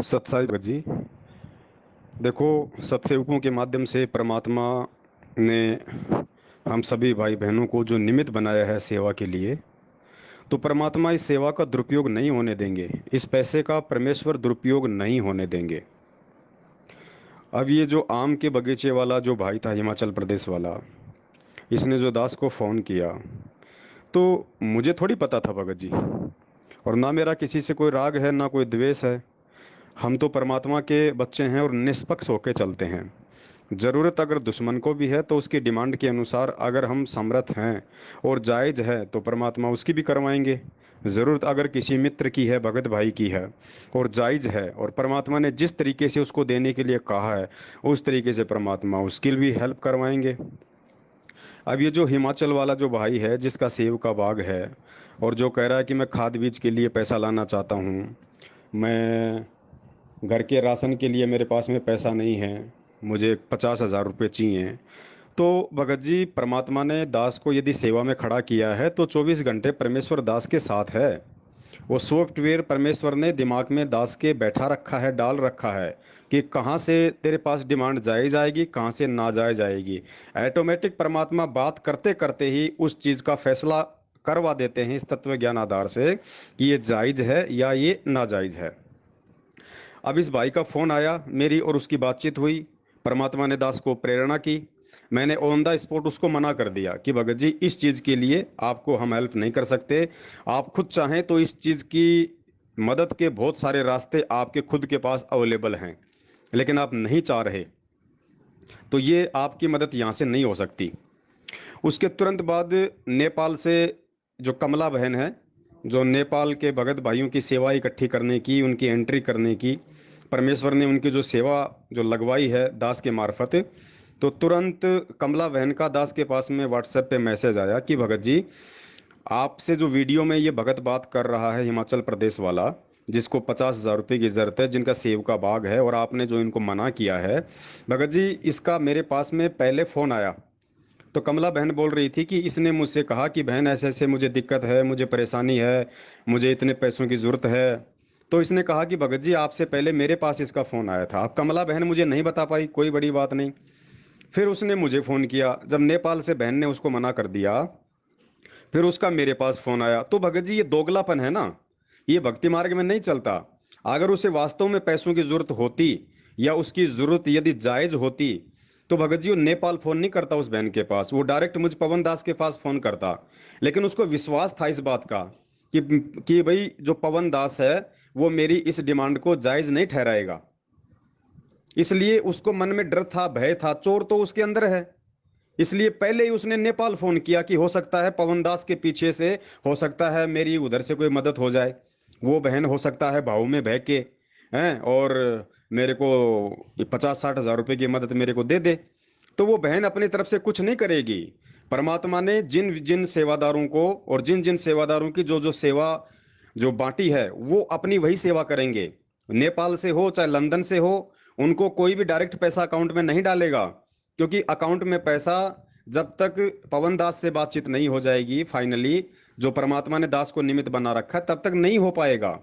सत्साई भगत जी। देखो, सत्सेवकों के माध्यम से परमात्मा ने हम सभी भाई बहनों को जो निमित्त बनाया है सेवा के लिए, तो परमात्मा इस सेवा का दुरुपयोग नहीं होने देंगे। इस पैसे का परमेश्वर दुरुपयोग नहीं होने देंगे। अब ये जो आम के बगीचे वाला जो भाई था, हिमाचल प्रदेश वाला, इसने जो दास को फ़ोन किया, तो मुझे थोड़ी पता था भगत जी। और ना मेरा किसी से कोई राग है, ना कोई द्वेष है। हम तो परमात्मा के बच्चे हैं और निष्पक्ष होकर चलते हैं। ज़रूरत अगर दुश्मन को भी है तो उसकी डिमांड के अनुसार अगर हम समर्थ हैं और जायज़ है तो परमात्मा उसकी भी करवाएंगे। ज़रूरत अगर किसी मित्र की है, भगत भाई की है, और जायज़ है, और परमात्मा ने जिस तरीके से उसको देने के लिए कहा है उस तरीके से परमात्मा उसकी भी हेल्प करवाएंगे। अब ये जो हिमाचल वाला जो भाई है जिसका सेब का बाग है, और जो कह रहा है कि मैं खाद बीज के लिए पैसा लाना चाहता हूँ, मैं घर के राशन के लिए मेरे पास में पैसा नहीं है, मुझे 50,000 रुपये चाहिए। तो भगत जी, परमात्मा ने दास को यदि सेवा में खड़ा किया है तो 24 घंटे परमेश्वर दास के साथ है। वो सॉफ्टवेयर परमेश्वर ने दिमाग में दास के बैठा रखा है, डाल रखा है कि कहाँ से तेरे पास डिमांड जायज़ आएगी, कहाँ से नाजायज़ आएगी। ऑटोमेटिक परमात्मा बात करते करते ही उस चीज़ का फैसला करवा देते हैं इस तत्व ज्ञान आधार से कि ये जायज़ है या ये नाजायज़ है। अब इस भाई का फ़ोन आया, मेरी और उसकी बातचीत हुई। परमात्मा ने दास को प्रेरणा की। मैंने ऑन द स्पॉट उसको मना कर दिया कि भगत जी, इस चीज़ के लिए आपको हम हेल्प नहीं कर सकते। आप खुद चाहें तो इस चीज़ की मदद के बहुत सारे रास्ते आपके खुद के पास अवेलेबल हैं, लेकिन आप नहीं चाह रहे, तो ये आपकी मदद यहाँ से नहीं हो सकती। उसके तुरंत बाद नेपाल से जो कमला बहन है, जो नेपाल के भगत भाइयों की सेवा इकट्ठी करने की, उनकी एंट्री करने की, परमेश्वर ने उनकी जो सेवा जो लगवाई है दास के मार्फत, तो तुरंत कमला बहन का दास के पास में व्हाट्सएप पे मैसेज आया कि भगत जी, आपसे जो वीडियो में ये भगत बात कर रहा है हिमाचल प्रदेश वाला, जिसको 50,000 रुपये की ज़रूरत है, जिनका सेब का बाग है, और आपने जो इनको मना किया है, भगत जी इसका मेरे पास में पहले फ़ोन आया। तो कमला बहन बोल रही थी कि इसने मुझसे कहा कि बहन ऐसे ऐसे मुझे दिक्कत है, मुझे परेशानी है, मुझे इतने पैसों की ज़रूरत है। तो इसने कहा कि भगत जी आपसे पहले मेरे पास इसका फ़ोन आया था। अब कमला बहन मुझे नहीं बता पाई, कोई बड़ी बात नहीं। फिर उसने मुझे फ़ोन किया, जब नेपाल से बहन ने उसको मना कर दिया, फिर उसका मेरे पास फ़ोन आया। तो भगत जी ये दोगलापन है ना, ये भक्ति मार्ग में नहीं चलता। अगर उसे वास्तव में पैसों की ज़रूरत होती, या उसकी ज़रूरत यदि जायज़ होती, तो भगत जी वो नेपाल फ़ोन नहीं करता उस बहन के पास, वो डायरेक्ट मुझ पवन दास के पास फ़ोन करता। लेकिन उसको विश्वास था इस बात का कि भाई जो पवन दास है वो मेरी इस डिमांड को जायज़ नहीं ठहराएगा। इसलिए उसको मन में डर था, भय था, चोर तो उसके अंदर है। इसलिए पहले ही उसने नेपाल फोन किया कि हो सकता है पवन दास के पीछे से, हो सकता है मेरी उधर से कोई मदद हो जाए। वो बहन हो सकता है भाव में बह के हैं और मेरे को 50-60 हज़ार रुपये की मदद मेरे को दे दे। तो वो बहन अपनी तरफ से कुछ नहीं करेगी। परमात्मा ने जिन जिन सेवादारों को और जिन जिन सेवादारों की जो जो सेवा जो बांटी है, वो अपनी वही सेवा करेंगे। नेपाल से हो चाहे लंदन से हो, उनको कोई भी डायरेक्ट पैसा अकाउंट में नहीं डालेगा, क्योंकि अकाउंट में पैसा जब तक पवन दास से बातचीत नहीं हो जाएगी फाइनली, जो परमात्मा ने दास को निमित्त बना रखा है, तब तक नहीं हो पाएगा।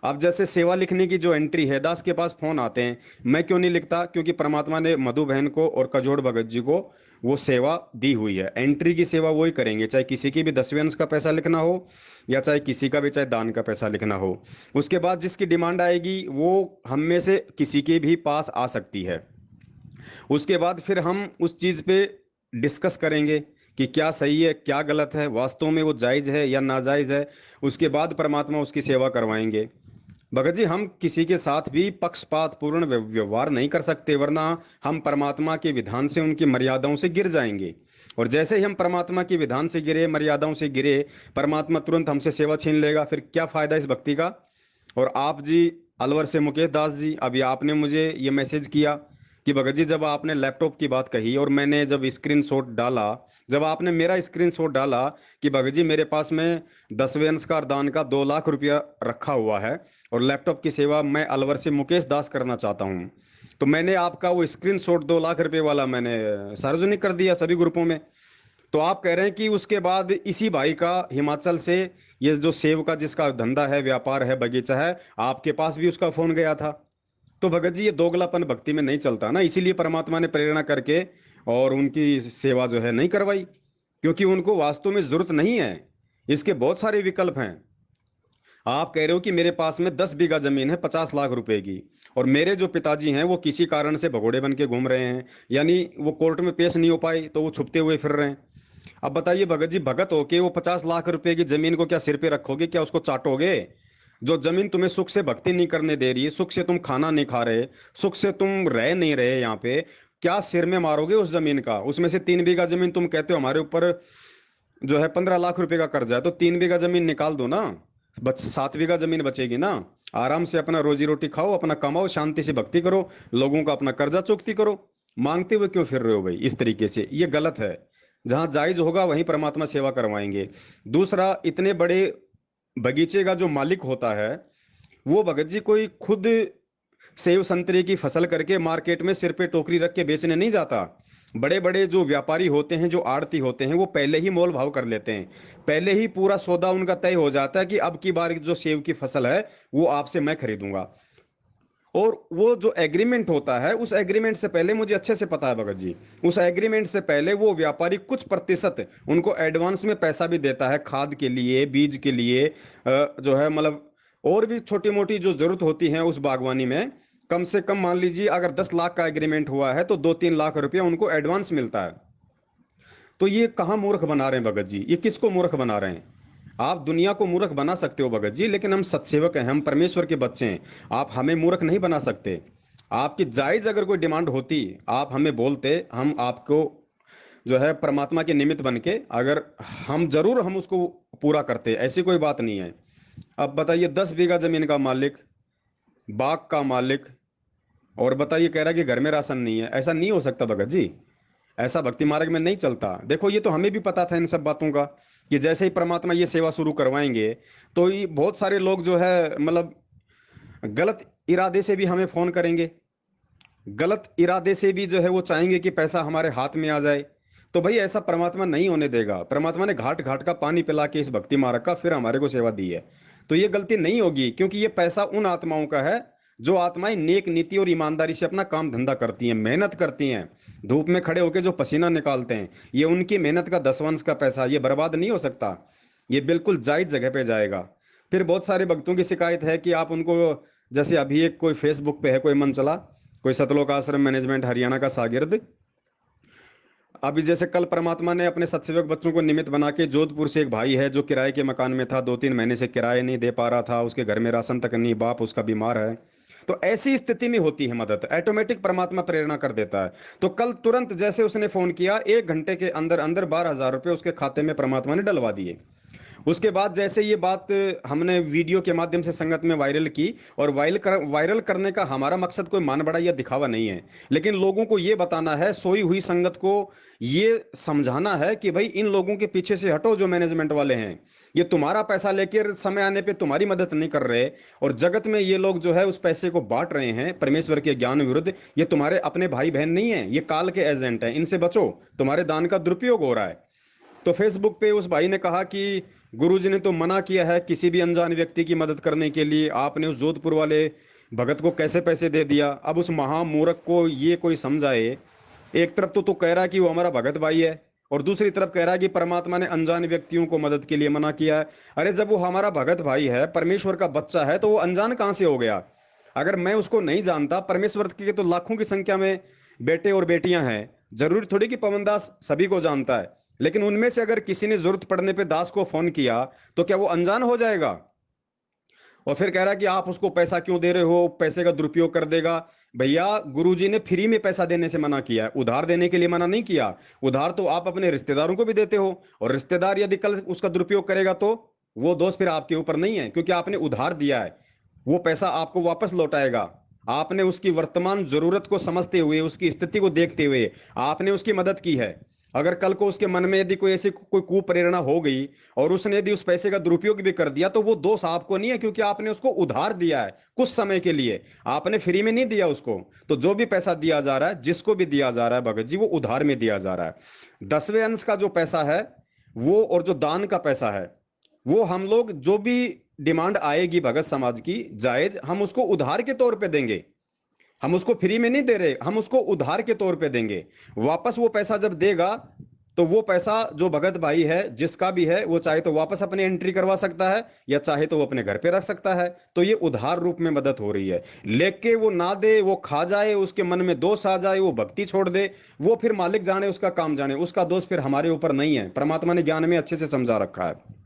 अब जैसे सेवा लिखने की जो एंट्री है, दास के पास फोन आते हैं, मैं क्यों नहीं लिखता? क्योंकि परमात्मा ने मधु बहन को और कजोड़ भगत जी को वो सेवा दी हुई है। एंट्री की सेवा वही करेंगे, चाहे किसी की भी 10वें अंश का पैसा लिखना हो, या चाहे किसी का भी चाहे दान का पैसा लिखना हो। उसके बाद जिसकी डिमांड आएगी वो हम में से किसी के भी पास आ सकती है। उसके बाद फिर हम उस चीज़ पे डिस्कस करेंगे कि क्या सही है, क्या गलत है, वास्तव में वो जायज़ है या नाजायज़ है। उसके बाद परमात्मा उसकी सेवा करवाएंगे। भगत जी, हम किसी के साथ भी पक्षपात पूर्ण व्यवहार नहीं कर सकते, वरना हम परमात्मा के विधान से, उनकी मर्यादाओं से गिर जाएंगे। और जैसे ही हम परमात्मा के विधान से गिरे, मर्यादाओं से गिरे, परमात्मा तुरंत हमसे सेवा छीन लेगा। फिर क्या फ़ायदा इस भक्ति का? और आप जी, अलवर से मुकेश दास जी, अभी आपने मुझे ये मैसेज किया कि भगत जी जब आपने लैपटॉप की बात कही और मैंने जब स्क्रीनशॉट डाला, जब आपने मेरा स्क्रीनशॉट डाला कि भगत जी मेरे पास में 10वें अंश का दान का 2 लाख रुपया रखा हुआ है और लैपटॉप की सेवा मैं अलवर से मुकेश दास करना चाहता हूँ, तो मैंने आपका वो स्क्रीनशॉट 2 लाख रुपए वाला मैंने सार्वजनिक कर दिया सभी ग्रुपों में। तो आप कह रहे हैं कि उसके बाद इसी भाई का हिमाचल से ये जो सेब का जिसका धंधा है, व्यापार है, बगीचा है, आपके पास भी उसका फोन गया था। तो भगत जी ये दोगलापन भक्ति में नहीं चलता ना, इसीलिए परमात्मा ने प्रेरणा करके और उनकी सेवा जो है नहीं करवाई, क्योंकि उनको वास्तव में जरूरत नहीं है। इसके बहुत सारे विकल्प हैं। आप कह रहे हो कि मेरे पास में 10 बीघा जमीन है 50 लाख रुपए की, और मेरे जो पिताजी हैं वो किसी कारण से भगोड़े बन के घूम रहे हैं, यानी वो कोर्ट में पेश नहीं हो पाई तो वो छुपते हुए फिर रहे हैं। अब बताइए भगत जी, भगत होके वो 50 लाख रुपए की जमीन को क्या सिर पे रखोगे, क्या उसको चाटोगे? जो जमीन तुम्हें सुख से भक्ति नहीं करने दे रही, सुख से तुम खाना नहीं खा रहे, सुख से तुम रह नहीं रहे यहाँ पे, क्या सिर में मारोगे उस जमीन का? उसमें से 3 बीघा जमीन तुम कहते हो हमारे ऊपर जो है 15 लाख रुपए का कर्जा है, तो 3 बीघा जमीन निकाल दो ना, बच 7 बीघा जमीन बचेगी ना। आराम से अपना रोजी रोटी खाओ, अपना कमाओ, शांति से भक्ति करो, लोगों का अपना कर्जा चुकती करो। मांगते हुए क्यों फिर रहे हो भाई इस तरीके से? ये गलत है। जहां जायज होगा वहीं परमात्मा सेवा करवाएंगे। दूसरा, इतने बड़े बगीचे का जो मालिक होता है वो भगत जी कोई खुद सेव संतरे की फसल करके मार्केट में सिर पे टोकरी रख के बेचने नहीं जाता। बड़े बड़े जो व्यापारी होते हैं, जो आड़ती होते हैं, वो पहले ही मोल भाव कर लेते हैं, पहले ही पूरा सौदा उनका तय हो जाता है कि अब की बार जो सेव की फसल है वो आपसे मैं खरीदूंगा। और वो जो एग्रीमेंट होता है, उस एग्रीमेंट से पहले मुझे अच्छे से पता है भगत जी, उस एग्रीमेंट से पहले वो व्यापारी कुछ प्रतिशत उनको एडवांस में पैसा भी देता है, खाद के लिए, बीज के लिए, जो है मतलब और भी छोटी मोटी जो जरूरत होती है उस बागवानी में। कम से कम मान लीजिए अगर 10 लाख का एग्रीमेंट हुआ है तो 2-3 लाख रुपया उनको एडवांस मिलता है। तो ये कहाँ मूर्ख बना रहे हैं भगत जी, ये किसको मूर्ख बना रहे हैं? आप दुनिया को मूर्ख बना सकते हो भगत जी, लेकिन हम सत्सेवक हैं, हम परमेश्वर के बच्चे हैं, आप हमें मूर्ख नहीं बना सकते। आपकी जायज अगर कोई डिमांड होती, आप हमें बोलते, हम आपको जो है परमात्मा के निमित्त बन के, अगर हम जरूर हम उसको पूरा करते, ऐसी कोई बात नहीं है। अब बताइए, 10 बीघा जमीन का मालिक, बाग का मालिक, और बताइए कह रहा है कि घर में राशन नहीं है। ऐसा नहीं हो सकता भगत जी, ऐसा भक्ति मार्ग में नहीं चलता। देखो ये तो हमें भी पता था इन सब बातों का, कि जैसे ही परमात्मा ये सेवा शुरू करवाएंगे तो ये बहुत सारे लोग जो है मतलब गलत इरादे से भी हमें फोन करेंगे, गलत इरादे से भी जो है वो चाहेंगे कि पैसा हमारे हाथ में आ जाए। तो भाई ऐसा परमात्मा नहीं होने देगा। परमात्मा ने घाट घाट का पानी पिला के इस भक्ति मार्ग का फिर हमारे को सेवा दी है, तो ये गलती नहीं होगी, क्योंकि ये पैसा उन आत्माओं का है जो आत्माएं नेक नीति और ईमानदारी से अपना काम धंधा करती हैं, मेहनत करती हैं, धूप में खड़े होकर जो पसीना निकालते हैं, ये उनकी मेहनत का दसवंश का पैसा, ये बर्बाद नहीं हो सकता, ये बिल्कुल जायज जगह पे जाएगा। फिर बहुत सारे भक्तों की शिकायत है कि आप उनको, जैसे अभी एक कोई फेसबुक पे है कोई मन चला, कोई सतलोक आश्रम मैनेजमेंट हरियाणा का शागिर्द, अभी जैसे कल परमात्मा ने अपने सत्सेवक बच्चों को निमित्त बना के, जोधपुर से एक भाई है जो किराए के मकान में था, 2-3 महीने से किराए नहीं दे पा रहा था, उसके घर में राशन तक नहीं, बाप उसका बीमार है। तो ऐसी स्थिति में होती है मदद, ऑटोमेटिक परमात्मा प्रेरणा कर देता है। तो कल तुरंत जैसे उसने फोन किया, 1 घंटे के अंदर अंदर 12,000 रुपये उसके खाते में परमात्मा ने डलवा दिए। उसके बाद जैसे ये बात हमने वीडियो के माध्यम से संगत में वायरल की, और वायरल करने का हमारा मकसद कोई मान बड़ा या दिखावा नहीं है, लेकिन लोगों को ये बताना है, सोई हुई संगत को ये समझाना है कि भाई इन लोगों के पीछे से हटो, जो मैनेजमेंट वाले हैं, ये तुम्हारा पैसा लेकर समय आने पे तुम्हारी मदद नहीं कर रहे, और जगत में ये लोग जो है उस पैसे को बांट रहे हैं परमेश्वर के ज्ञान विरुद्ध। ये तुम्हारे अपने भाई बहन नहीं है, ये काल के एजेंट हैं, इनसे बचो, तुम्हारे दान का दुरुपयोग हो रहा है। तो फेसबुक पे उस भाई ने कहा कि गुरुजी ने तो मना किया है किसी भी अनजान व्यक्ति की मदद करने के लिए, आपने उस जोधपुर वाले भगत को कैसे पैसे दे दिया? अब उस महामूर्ख को ये कोई समझाए। एक तरफ तो कह रहा है कि वो हमारा भगत भाई है, और दूसरी तरफ कह रहा है कि परमात्मा ने अनजान व्यक्तियों को मदद के लिए मना किया है। अरे जब वो हमारा भगत भाई है, परमेश्वर का बच्चा है, तो वो अनजान कहां से हो गया? अगर मैं उसको नहीं जानता, परमेश्वर के तो लाखों की संख्या में बेटे और बेटियां हैं, जरूरी थोड़ी कि पवनदास सभी को जानता है, लेकिन उनमें से अगर किसी ने जरूरत पड़ने पे दास को फोन किया तो क्या वो अनजान हो जाएगा? और फिर कह रहा है कि आप उसको पैसा क्यों दे रहे हो, पैसे का दुरुपयोग कर देगा। भैया गुरुजी ने फ्री में पैसा देने से मना किया है, उधार देने के लिए मना नहीं किया। उधार तो आप अपने रिश्तेदारों को भी देते हो, और रिश्तेदार यदि कल उसका दुरुपयोग करेगा तो वो दोष फिर आपके ऊपर नहीं है, क्योंकि आपने उधार दिया है, वो पैसा आपको वापस लौटाएगा। आपने उसकी वर्तमान जरूरत को समझते हुए, उसकी स्थिति को देखते हुए आपने उसकी मदद की है। अगर कल को उसके मन में यदि कोई ऐसी कोई कुप्रेरणा हो गई और उसने यदि उस पैसे का दुरुपयोग भी कर दिया, तो वो दोष आपको नहीं है, क्योंकि आपने उसको उधार दिया है कुछ समय के लिए, आपने फ्री में नहीं दिया उसको। तो जो भी पैसा दिया जा रहा है, जिसको भी दिया जा रहा है भगत जी, वो उधार में दिया जा रहा है। 10वें अंश का जो पैसा है वो, और जो दान का पैसा है वो, हम लोग जो भी डिमांड आएगी भगत समाज की जायज, हम उसको उधार के तौर पे देंगे। हम उसको फ्री में नहीं दे रहे, हम उसको उधार के तौर पे देंगे। वापस वो पैसा जब देगा, तो वो पैसा जो भगत भाई है जिसका भी है, वो चाहे तो वापस अपनी एंट्री करवा सकता है, या चाहे तो वो अपने घर पे रख सकता है। तो ये उधार रूप में मदद हो रही है। लेके वो ना दे, वो खा जाए, उसके मन में दोष आ जाए, वो भक्ति छोड़ दे, वो फिर मालिक जाने, उसका काम जाने, उसका दोष फिर हमारे ऊपर नहीं है। परमात्मा ने ज्ञान में अच्छे से समझा रखा है।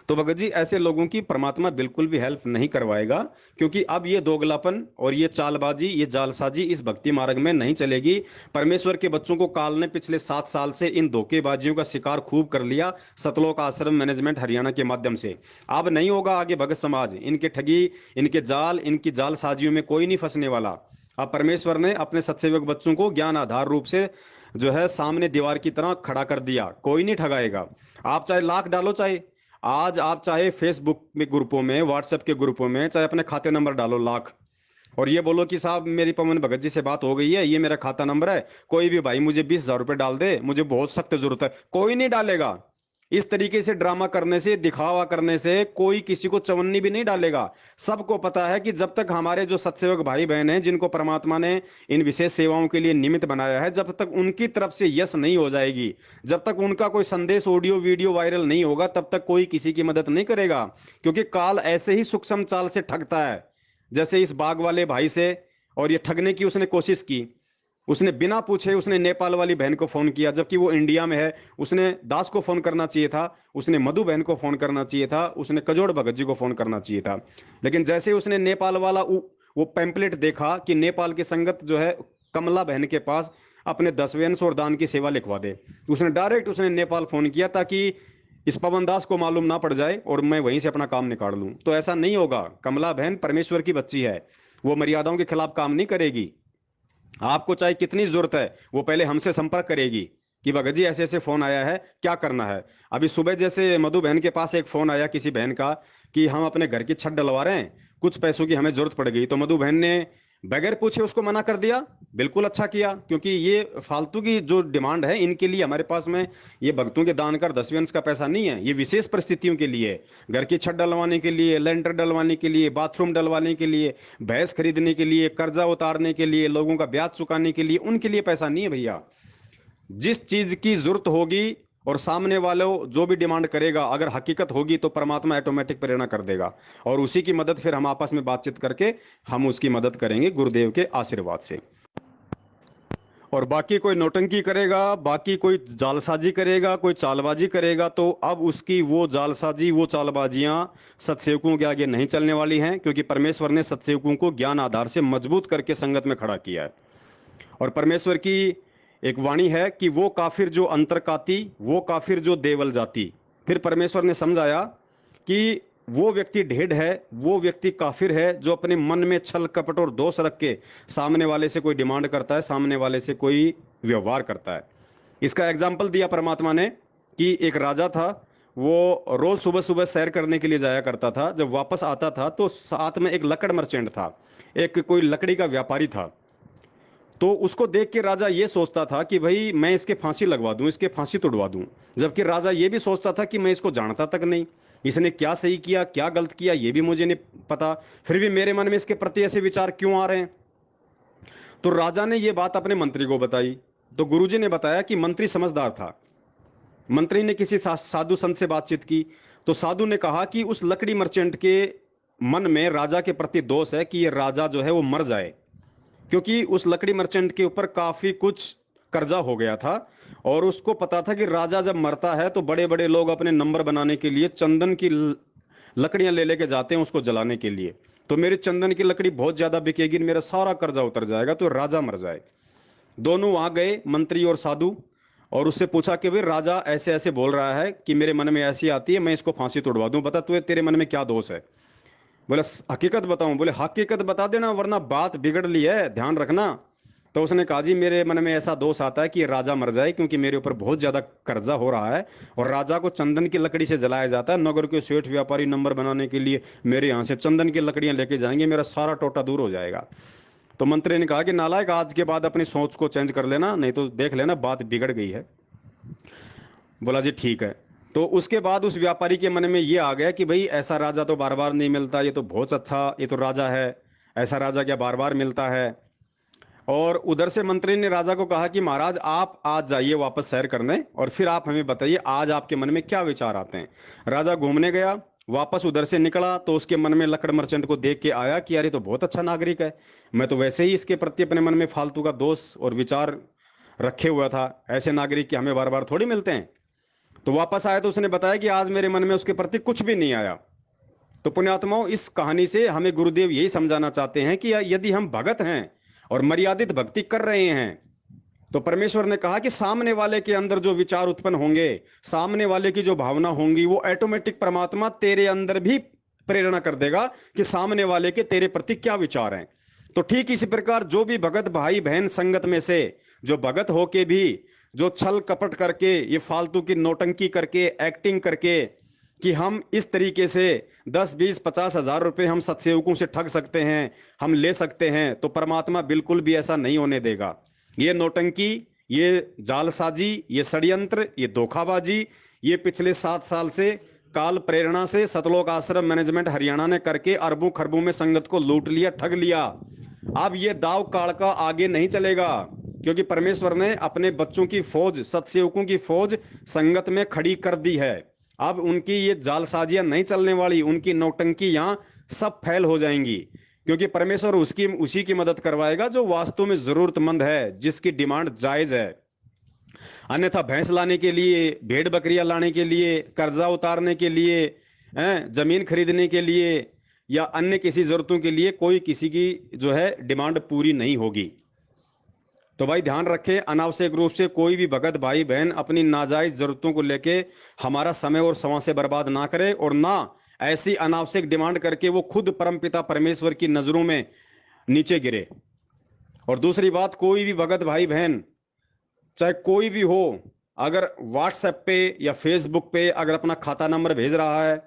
तो भगत जी, ऐसे लोगों की परमात्मा बिल्कुल भी हेल्प नहीं करवाएगा, क्योंकि अब ये दोगलापन और ये चालबाजी, ये जालसाजी इस भक्ति मार्ग में नहीं चलेगी। परमेश्वर के बच्चों को काल ने पिछले 7 साल से इन धोखेबाजियों का शिकार खूब कर लिया, सतलोक आश्रम मैनेजमेंट हरियाणा के माध्यम से। अब नहीं होगा आगे भगत समाज, इनके ठगी, इनके जाल, इनकी जालसाजियों में कोई नहीं फंसने वाला। अब परमेश्वर ने अपने सत्सेवक बच्चों को ज्ञान आधार रूप से जो है सामने दीवार की तरह खड़ा कर दिया, कोई नहीं ठगाएगा। आप चाहे लाख डालो, चाहे आज आप चाहे फेसबुक में ग्रुपों में, व्हाट्सएप के ग्रुपों में, चाहे अपने खाते नंबर डालो लाख, और ये बोलो कि साहब मेरी पवन भगत जी से बात हो गई है, ये मेरा खाता नंबर है, कोई भी भाई मुझे 20,000 रुपये डाल दे, मुझे बहुत सख्त जरूरत है, कोई नहीं डालेगा। इस तरीके से ड्रामा करने से, दिखावा करने से कोई किसी को चवन्नी भी नहीं डालेगा। सबको पता है कि जब तक हमारे जो सत्सेवक भाई बहन हैं, जिनको परमात्मा ने इन विशेष सेवाओं के लिए निमित्त बनाया है, जब तक उनकी तरफ से यस नहीं हो जाएगी, जब तक उनका कोई संदेश ऑडियो वीडियो वायरल नहीं होगा, तब तक कोई किसी की मदद नहीं करेगा। क्योंकि काल ऐसे ही सूक्ष्म चाल से ठगता है, जैसे इस बाग वाले भाई से। और ये ठगने की उसने कोशिश की, उसने बिना पूछे उसने नेपाल वाली बहन को फोन किया, जबकि वो इंडिया में है। उसने दास को फोन करना चाहिए था, उसने मधु बहन को फोन करना चाहिए था, उसने कजोड़ भगत जी को फोन करना चाहिए था। लेकिन जैसे ही उसने नेपाल वाला वो पैम्पलेट देखा कि नेपाल की संगत जो है कमला बहन के पास अपने 10वें अंश और दान की सेवा लिखवा दे, उसने डायरेक्ट उसने नेपाल फोन किया, ताकि इस पवन दास को मालूम ना पड़ जाए और मैं वहीं से अपना काम निकाल लूं। तो ऐसा नहीं होगा। कमला बहन परमेश्वर की बच्ची है, वो मर्यादाओं के खिलाफ काम नहीं करेगी। आपको चाहे कितनी जरूरत है, वो पहले हमसे संपर्क करेगी कि भगत जी ऐसे ऐसे फोन आया है, क्या करना है। अभी सुबह जैसे मधु बहन के पास एक फोन आया किसी बहन का कि हम अपने घर की छत डलवा रहे हैं, कुछ पैसों की हमें जरूरत पड़ गई, तो मधु बहन ने बगैर पूछे उसको मना कर दिया। बिल्कुल अच्छा किया, क्योंकि ये फालतू की जो डिमांड है इनके लिए हमारे पास में, ये भक्तों के दान कर 10वें अंश का पैसा नहीं है, ये विशेष परिस्थितियों के लिए, घर की छत डलवाने के लिए, लेंटर डलवाने के लिए, बाथरूम डलवाने के लिए, भैंस खरीदने के लिए, कर्जा उतारने के लिए, लोगों का ब्याज चुकाने के लिए, उनके लिए पैसा नहीं है भैया। जिस चीज की जरूरत होगी और सामने वाले जो भी डिमांड करेगा, अगर हकीकत होगी, तो परमात्मा ऑटोमेटिक प्रेरणा कर देगा, और उसी की मदद फिर हम आपस में बातचीत करके हम उसकी मदद करेंगे गुरुदेव के आशीर्वाद से। और बाकी कोई नौटंकी करेगा, बाकी कोई जालसाजी करेगा, कोई चालबाजी करेगा, तो अब उसकी वो जालसाजी, वो चालबाजियां सत्सेवकों के आगे नहीं चलने वाली हैं, क्योंकि परमेश्वर ने सत्सेवकों को ज्ञान आधार से मजबूत करके संगत में खड़ा किया है। और परमेश्वर की एक वाणी है कि वो काफिर जो अंतरकाती, वो काफिर जो देवल जाति। फिर परमेश्वर ने समझाया कि वो व्यक्ति ढेढ़ है, वो व्यक्ति काफिर है जो अपने मन में छल कपट और दोष रख के सामने वाले से कोई डिमांड करता है, सामने वाले से कोई व्यवहार करता है। इसका एग्जाम्पल दिया परमात्मा ने कि एक राजा था, वो रोज सुबह सुबह सैर करने के लिए जाया करता था। जब वापस आता था तो साथ में एक लकड़ मर्चेंट था, एक कोई लकड़ी का व्यापारी था। तो उसको देख के राजा ये सोचता था कि भाई मैं इसके फांसी लगवा दूं, इसके फांसी तुड़वा दूं। जबकि राजा ये भी सोचता था कि मैं इसको जानता तक नहीं, इसने क्या सही किया क्या गलत किया ये भी मुझे नहीं पता, फिर भी मेरे मन में इसके प्रति ऐसे विचार क्यों आ रहे हैं। तो राजा ने ये बात अपने मंत्री को बताई। तो गुरुजी ने बताया कि मंत्री समझदार था। मंत्री ने किसी साधु संत से बातचीत की, तो साधु ने कहा कि उस लकड़ी मर्चेंट के मन में राजा के प्रति दोष है कि ये राजा जो है वो मर जाए, क्योंकि उस लकड़ी मर्चेंट के ऊपर काफी कुछ कर्जा हो गया था। और उसको पता था कि राजा जब मरता है तो बड़े बड़े लोग अपने नंबर बनाने के लिए चंदन की लकड़ियां ले लेके जाते हैं उसको जलाने के लिए। तो मेरी चंदन की लकड़ी बहुत ज्यादा बिकेगी, मेरा सारा कर्जा उतर जाएगा, तो राजा मर जाए। दोनों वहां गए, मंत्री और साधु, और उससे पूछा कि भाई राजा ऐसे ऐसे बोल रहा है कि मेरे मन में ऐसी आती है, मैं इसको फांसी तोड़वा दूं, बता तू तेरे मन में क्या दोष है। बोले हकीकत बताऊं? बोले हकीकत बता देना, वरना बात बिगड़ ली है, ध्यान रखना। तो उसने कहा जी मेरे मन में ऐसा दोष आता है कि राजा मर जाए, क्योंकि मेरे ऊपर बहुत ज्यादा कर्जा हो रहा है, और राजा को चंदन की लकड़ी से जलाया जाता है। नगर के सेठ व्यापारी नंबर बनाने के लिए मेरे यहाँ से चंदन की लकड़ियां लेके जाएंगे, मेरा सारा टोटा दूर हो जाएगा। तो मंत्री ने कहा कि नालायक, आज के बाद अपनी सोच को चेंज कर लेना, नहीं तो देख लेना बात बिगड़ गई है। बोला जी ठीक है। तो उसके बाद उस व्यापारी के मन में ये आ गया कि भाई ऐसा राजा तो बार बार नहीं मिलता, ये तो बहुत अच्छा, ये तो राजा है, ऐसा राजा क्या बार बार मिलता है। और उधर से मंत्री ने राजा को कहा कि महाराज आप आज जाइए वापस सैर करने, और फिर आप हमें बताइए आज आपके मन में क्या विचार आते हैं। राजा घूमने गया, वापस उधर से निकला तो उसके मन में लकड़ मर्चेंट को देख के आया कि यार ये तो बहुत अच्छा नागरिक है, मैं तो वैसे ही इसके प्रति अपने मन में फालतू का दोष और विचार रखे हुआ था, ऐसे नागरिक के हमें बार बार थोड़ी मिलते हैं। तो वापस आया तो उसने बताया कि आज मेरे मन में उसके प्रति कुछ भी नहीं आया। तो पुण्यात्माओं, इस कहानी से हमें गुरुदेव यही समझाना चाहते हैं कि यदि हम भगत हैं और मर्यादित भक्ति कर रहे हैं, तो परमेश्वर ने कहा कि सामने वाले के अंदर जो विचार उत्पन्न होंगे, सामने वाले की जो भावना होंगी, वो ऑटोमेटिक परमात्मा तेरे अंदर भी प्रेरणा कर देगा कि सामने वाले के तेरे प्रति क्या विचार हैं। तो ठीक इसी प्रकार जो भी भगत भाई बहन संगत में से जो भगत होके भी जो छल कपट करके, ये फालतू की नौटंकी करके, एक्टिंग करके कि हम इस तरीके से 10 20 50 हज़ार रुपए हम सत्सेवकों से ठग सकते हैं, हम ले सकते हैं, तो परमात्मा बिल्कुल भी ऐसा नहीं होने देगा। ये नौटंकी, ये जालसाजी, ये षड्यंत्र, ये धोखाबाजी, ये पिछले 7 साल से काल प्रेरणा से सतलोक आश्रम मैनेजमेंट हरियाणा ने करके अरबों खरबों में संगत को लूट लिया, ठग लिया। अब ये दाव काल का आगे नहीं चलेगा, क्योंकि परमेश्वर ने अपने बच्चों की फौज, सत्सेवकों की फौज संगत में खड़ी कर दी है। अब उनकी ये जालसाजियां नहीं चलने वाली, उनकी नौटंकी यहां सब फैल हो जाएंगी, क्योंकि परमेश्वर उसी की मदद करवाएगा जो वास्तव में जरूरतमंद है, जिसकी डिमांड जायज है। अन्यथा भैंस लाने के लिए, भेड़ बकरियां लाने के लिए, कर्जा उतारने के लिए, जमीन खरीदने के लिए, या अन्य किसी जरूरतों के लिए कोई किसी की जो है डिमांड पूरी नहीं होगी। तो भाई ध्यान रखें, अनावश्यक रूप से कोई भी भगत भाई बहन अपनी नाजायज जरूरतों को लेके हमारा समय और समय बर्बाद ना करे, और ना ऐसी अनावश्यक डिमांड करके वो खुद परमपिता परमेश्वर की नजरों में नीचे गिरे। और दूसरी बात, कोई भी भगत भाई बहन चाहे कोई भी हो, अगर व्हाट्सएप पे या फेसबुक पे अगर अपना खाता नंबर भेज रहा है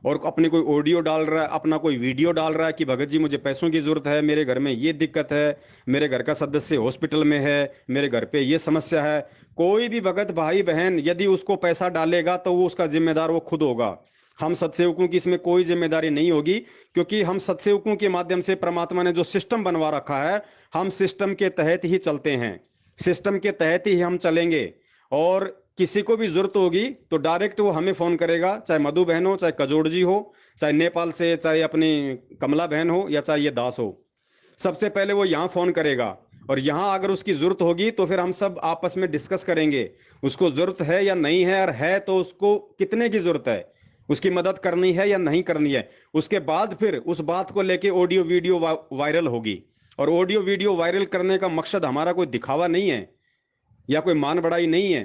और अपनी कोई ऑडियो डाल रहा है, अपना कोई वीडियो डाल रहा है कि भगत जी मुझे पैसों की ज़रूरत है, मेरे घर में ये दिक्कत है, मेरे घर का सदस्य हॉस्पिटल में है, मेरे घर पे ये समस्या है, कोई भी भगत भाई बहन यदि उसको पैसा डालेगा तो वो उसका जिम्मेदार वो खुद होगा। हम सत्सेवकों की इसमें कोई जिम्मेदारी नहीं होगी, क्योंकि हम सत्सेवकों के माध्यम से परमात्मा ने जो सिस्टम बनवा रखा है, हम सिस्टम के तहत ही चलते हैं, सिस्टम के तहत ही हम चलेंगे। और किसी को भी जरूरत होगी तो डायरेक्ट वो हमें फोन करेगा, चाहे मधु बहन हो, चाहे कजोड़ जी हो, चाहे नेपाल से, चाहे अपनी कमला बहन हो, या चाहे ये दास हो, सबसे पहले वो यहाँ फोन करेगा। और यहाँ अगर उसकी जरूरत होगी तो फिर हम सब आपस में डिस्कस करेंगे उसको जरूरत है या नहीं है, और है तो उसको कितने की जरूरत है, उसकी मदद करनी है या नहीं करनी है। उसके बाद फिर उस बात को लेके ऑडियो वीडियो वायरल होगी। और ऑडियो वीडियो वायरल करने का मकसद हमारा कोई दिखावा नहीं है या कोई मान बढ़ाई नहीं है।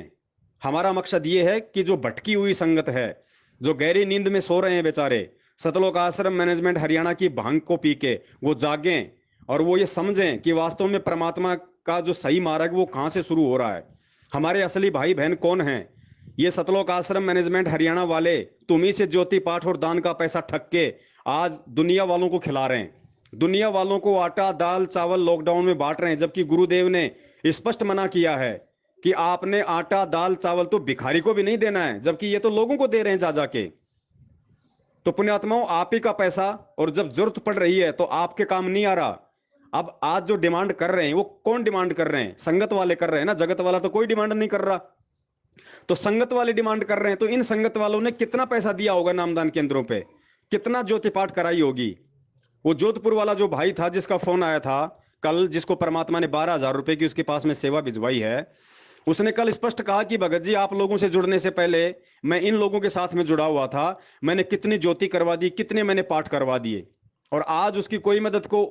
हमारा मकसद ये है कि जो भटकी हुई संगत है, जो गहरी नींद में सो रहे हैं बेचारे, सतलोक आश्रम मैनेजमेंट हरियाणा की भांग को पी के वो जागें और वो ये समझें कि वास्तव में परमात्मा का जो सही मार्ग वो कहाँ से शुरू हो रहा है, हमारे असली भाई बहन कौन हैं। ये सतलोक आश्रम मैनेजमेंट हरियाणा वाले तुम्ही से ज्योति पाठ और दान का पैसा ठग के आज दुनिया वालों को खिला रहे हैं, दुनिया वालों को आटा दाल चावल लॉकडाउन में बांट रहे हैं, जबकि गुरुदेव ने स्पष्ट मना किया है कि आपने आटा दाल चावल तो भिखारी को भी नहीं देना है, जबकि ये तो लोगों को दे रहे हैं जा जाके। तो पुण्यात्माओं, आप ही का पैसा, और जब जरूरत पड़ रही है तो आपके काम नहीं आ रहा। अब आज जो डिमांड कर रहे हैं वो कौन डिमांड कर रहे हैं? संगत वाले कर रहे हैं ना, जगत वाला तो कोई डिमांड नहीं कर रहा। तो संगत वाले डिमांड कर रहे हैं, तो इन संगत वालों ने कितना पैसा दिया होगा नामदान केंद्रों पे, कितना ज्योति पाठ कराई होगी। वो जोधपुर वाला जो भाई था जिसका फोन आया था कल, जिसको परमात्मा ने 12,000 रुपए की उसके पास में सेवा भिजवाई है, उसने कल स्पष्ट कहा कि भगत जी आप लोगों से जुड़ने से पहले मैं इन लोगों के साथ में जुड़ा हुआ था, मैंने कितनी ज्योति करवा दी, कितने मैंने पाठ करवा दिए, और आज उसकी कोई मदद को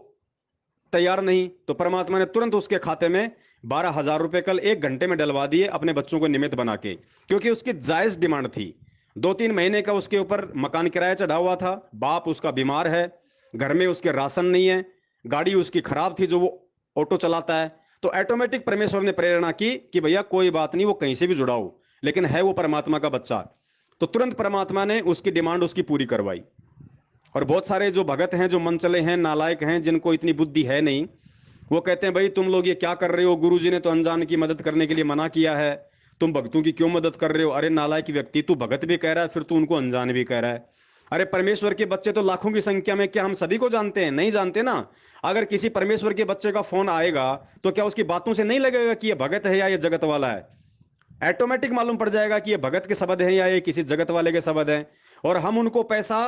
तैयार नहीं। तो परमात्मा ने तुरंत उसके खाते में 12,000 रुपए कल 1 घंटे में डलवा दिए, अपने बच्चों को निमित्त बना के, क्योंकि उसकी जायज डिमांड थी। 2 3 महीने का उसके ऊपर मकान किराया चढ़ा हुआ था, बाप उसका बीमार है, घर में उसके राशन नहीं है, गाड़ी उसकी खराब थी जो वो ऑटो चलाता है, तो ऑटोमेटिक परमेश्वर ने प्रेरणा की कि भैया कोई बात नहीं, वो कहीं से भी जुड़ा हो, लेकिन है वो परमात्मा का बच्चा। तो तुरंत परमात्मा ने उसकी डिमांड उसकी पूरी करवाई। और बहुत सारे जो भगत हैं, जो मन चले हैं, नालायक हैं, जिनको इतनी बुद्धि है नहीं, वो कहते हैं भाई तुम लोग ये क्या कर रहे हो, गुरुजी ने तो अनजान की मदद करने के लिए मना किया है, तुम भक्तों की क्यों मदद कर रहे हो। अरे नालायक व्यक्ति, तू भगत भी कह रहा है, फिर तू उनको अनजान भी कह रहा है। अरे परमेश्वर के बच्चे तो लाखों की संख्या में, क्या हम सभी को जानते हैं? नहीं जानते ना। अगर किसी परमेश्वर के बच्चे का फोन आएगा तो क्या उसकी बातों से नहीं लगेगा कि ये भगत है या ये जगत वाला है? ऑटोमेटिक मालूम पड़ जाएगा कि ये भगत के शब्द हैं या ये किसी जगत वाले के शब्द हैं। और हम उनको पैसा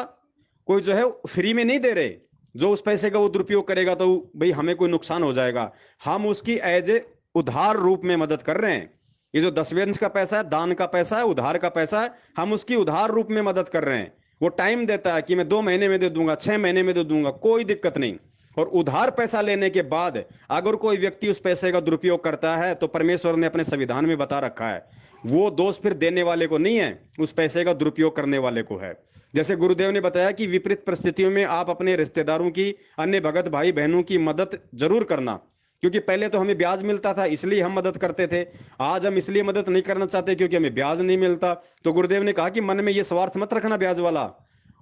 कोई जो है फ्री में नहीं दे रहे। जो उस पैसे का वो दुरुपयोग करेगा तो भाई हमें कोई नुकसान हो जाएगा। हम उसकी एज ए उधार रूप में मदद कर रहे हैं। ये जो दसवें का पैसा है, दान का पैसा है, उधार का पैसा है, हम उसकी उधार रूप में मदद कर रहे हैं। वो टाइम देता है कि मैं 2 महीने में दे दूंगा, 6 महीने में दे दूंगा, कोई दिक्कत नहीं। और उधार पैसा लेने के बाद अगर कोई व्यक्ति उस पैसे का दुरुपयोग करता है तो परमेश्वर ने अपने संविधान में बता रखा है, वो दोष फिर देने वाले को नहीं है, उस पैसे का दुरुपयोग करने वाले को है। जैसे गुरुदेव ने बताया कि विपरीत परिस्थितियों में आप अपने रिश्तेदारों की, अन्य भगत भाई बहनों की मदद जरूर करना। क्योंकि पहले तो हमें ब्याज मिलता था इसलिए हम मदद करते थे, आज हम इसलिए मदद नहीं करना चाहते क्योंकि हमें ब्याज नहीं मिलता। तो गुरुदेव ने कहा कि मन में यह स्वार्थ मत रखना ब्याज वाला,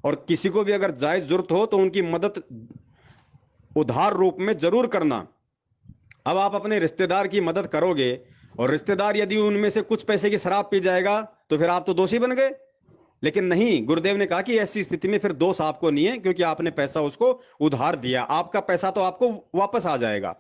और किसी को भी अगर जायज जरूरत हो तो उनकी मदद उधार रूप में जरूर करना। अब आप अपने रिश्तेदार की मदद करोगे और रिश्तेदार यदि उनमें से कुछ पैसे की शराब पी जाएगा तो फिर आप तो दोषी बन गए। लेकिन नहीं, गुरुदेव ने कहा कि ऐसी स्थिति में फिर दोष आपको नहीं है, क्योंकि आपने पैसा उसको उधार दिया, आपका पैसा तो आपको वापस आ जाएगा।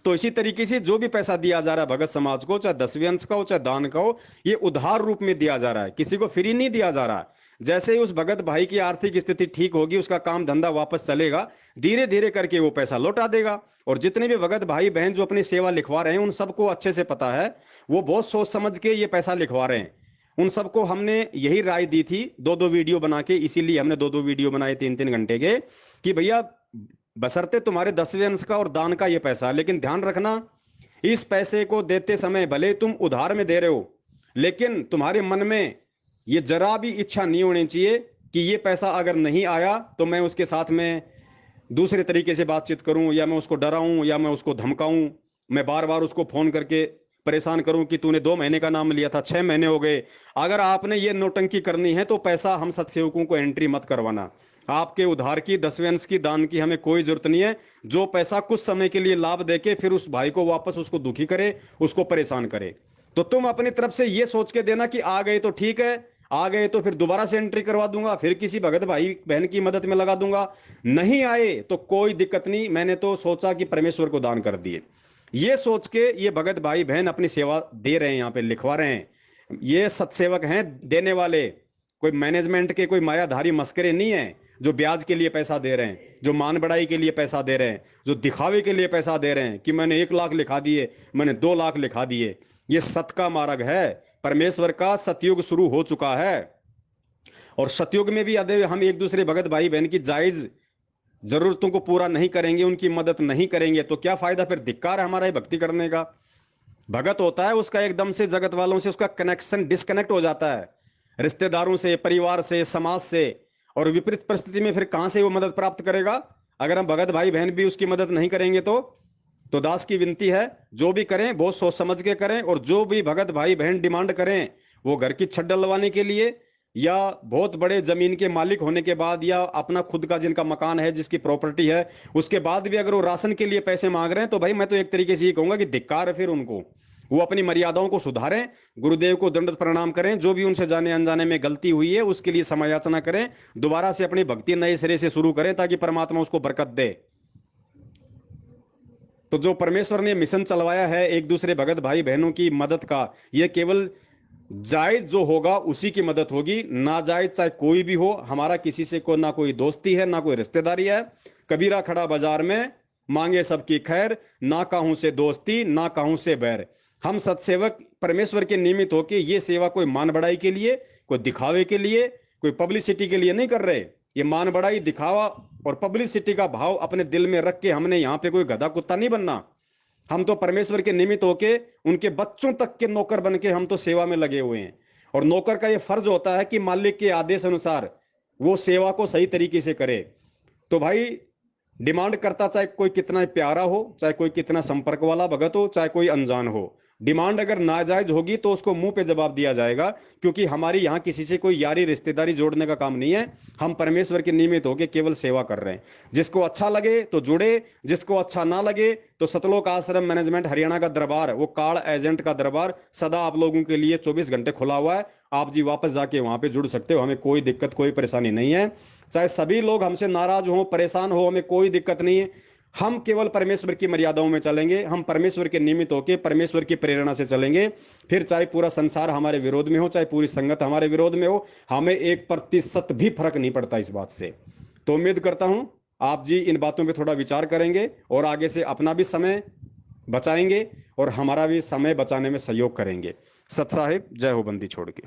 तो इसी तरीके से जो भी पैसा दिया जा रहा है भगत समाज को, चाहे दसवें अंश का हो चाहे दान का हो, ये उधार रूप में दिया जा रहा है, किसी को फ्री नहीं दिया जा रहा। जैसे ही उस भगत भाई की आर्थिक स्थिति ठीक होगी, उसका काम धंधा वापस चलेगा, धीरे धीरे करके वो पैसा लौटा देगा। और जितने भी भगत भाई बहन जो अपनी सेवा लिखवा रहे हैं, उन सबको अच्छे से पता है, वो बहुत सोच समझ के ये पैसा लिखवा रहे हैं। उन सबको हमने यही राय दी थी, दो दो वीडियो बना के, इसीलिए हमने दो दो वीडियो बनाए 3-3 घंटे के, कि भैया बशर्ते तुम्हारे दसवें अंश का और दान का ये पैसा, लेकिन ध्यान रखना इस पैसे को देते समय भले तुम उधार में दे रहे हो, लेकिन तुम्हारे मन में ये जरा भी इच्छा नहीं होनी चाहिए कि ये पैसा अगर नहीं आया तो मैं उसके साथ में दूसरे तरीके से बातचीत करूं, या मैं उसको डराऊं, या मैं उसको धमकाऊं, मैं बार बार उसको फोन करके परेशान करूं कि तूने 2 महीने का नाम लिया था, 6 महीने हो गए। अगर आपने ये नौटंकी करनी है तो पैसा हम सत्सेवकों को एंट्री मत करवाना। आपके उधार की, दसवें अंश की, दान की हमें कोई जरूरत नहीं है। जो पैसा कुछ समय के लिए लाभ देके फिर उस भाई को वापस उसको दुखी करे, उसको परेशान करे, तो तुम अपनी तरफ से ये सोच के देना कि आ गए तो ठीक है, आ गए तो फिर दोबारा से एंट्री करवा दूंगा, फिर किसी भगत भाई बहन की मदद में लगा दूंगा। नहीं आए तो कोई दिक्कत नहीं, मैंने तो सोचा कि परमेश्वर को दान कर दिए। ये सोच के ये भगत भाई बहन अपनी सेवा दे रहे हैं, यहां पे लिखवा रहे हैं। ये सत्सेवक हैं देने वाले, कोई मैनेजमेंट के कोई मायाधारी मस्करे नहीं है जो ब्याज के लिए पैसा दे रहे हैं, जो मान बढ़ाई के लिए पैसा दे रहे हैं, जो दिखावे के लिए पैसा दे रहे हैं कि मैंने 1 लाख लिखा दिए, मैंने 2 लाख लिखा दिए। ये सत का मार्ग है, परमेश्वर का सतयुग शुरू हो चुका है। और सतयुग में भी यदि हम एक दूसरे भगत भाई बहन की जायज जरूरतों को पूरा नहीं करेंगे, उनकी मदद नहीं करेंगे, तो क्या फायदा? फिर धिक्कार है हमारा भक्ति करने का। भगत होता है उसका एकदम से जगत वालों से उसका कनेक्शन डिस्कनेक्ट हो जाता है, रिश्तेदारों से, परिवार से, समाज से। और विपरीत परिस्थिति में फिर कहां से वो मदद प्राप्त करेगा? अगर हम भगत भाई बहन भी उसकी मदद नहीं करेंगे तो दास की विनती है, जो भी करें बहुत सोच समझ के करें। और जो भी भगत भाई बहन डिमांड करें, वो घर की छत डलवाने के लिए, या बहुत बड़े जमीन के मालिक होने के बाद, या अपना खुद का जिनका मकान है, जिसकी प्रॉपर्टी है, उसके बाद भी अगर वो राशन के लिए पैसे मांग रहे हैं, तो भाई मैं तो एक तरीके से ये कहूंगा कि धिक्कार है फिर उनको। वो अपनी मर्यादाओं को सुधारें, गुरुदेव को दंडवत प्रणाम करें, जो भी उनसे जाने अनजाने में गलती हुई है उसके लिए क्षमा याचना करें, दोबारा से अपनी भक्ति नए सिरे से शुरू करें, ताकि परमात्मा उसको बरकत दे। तो जो परमेश्वर ने मिशन चलवाया है एक दूसरे भगत भाई बहनों की मदद का, यह केवल जायज जो होगा उसी की मदद होगी, नाजायज चाहे कोई भी हो। हमारा किसी से को ना कोई दोस्ती है ना कोई रिश्तेदारी है। कबीरा खड़ा बाजार में मांगे सबकी खैर, ना कहूं से दोस्ती ना कहूं से बैर। हम सत्सेवक परमेश्वर के निमित्त होकर ये सेवा कोई मान बढ़ाई के लिए, कोई दिखावे के लिए, कोई पब्लिसिटी के लिए नहीं कर रहे। ये मान बढ़ाई, दिखावा और पब्लिसिटी का भाव अपने दिल में रख के हमने यहां पे कोई गधा कुत्ता नहीं बनना। हम तो परमेश्वर के निमित्त होके उनके बच्चों तक के नौकर बन के हम तो सेवा में लगे हुए हैं। और नौकर का यह फर्ज होता है कि मालिक के आदेश अनुसार वो सेवा को सही तरीके से करे। तो भाई डिमांड करता चाहे कोई कितना प्यारा हो, चाहे कोई कितना संपर्क वाला भगत हो, चाहे कोई अनजान हो। डिमांड अगर नाजायज होगी तो उसको मुंह पे जवाब दिया जाएगा, क्योंकि हमारी यहाँ किसी से कोई यारी रिश्तेदारी जोड़ने का काम नहीं है। हम परमेश्वर के निमित्त होकर केवल सेवा कर रहे हैं। जिसको अच्छा लगे तो जुड़े, जिसको अच्छा ना लगे तो सतलोक आश्रम मैनेजमेंट हरियाणा का दरबार, वो कार्ड एजेंट का दरबार सदा आप लोगों के लिए 24 घंटे खुला हुआ है। आप जी वापस जाके वहां पे जुड़ सकते हो, हमें कोई दिक्कत कोई परेशानी नहीं है। चाहे सभी लोग हमसे नाराज हो, परेशान हो, हमें कोई दिक्कत नहीं है। हम केवल परमेश्वर की मर्यादाओं में चलेंगे, हम परमेश्वर के निमित्त होकर परमेश्वर की प्रेरणा से चलेंगे। फिर चाहे पूरा संसार हमारे विरोध में हो, चाहे पूरी संगत हमारे विरोध में हो, हमें 1% भी फर्क नहीं पड़ता इस बात से। तो उम्मीद करता हूं आप जी इन बातों पर थोड़ा विचार करेंगे और आगे से अपना भी समय बचाएंगे और हमारा भी समय बचाने में सहयोग करेंगे। सत साहिब, जय हो बंदी छोड़ के।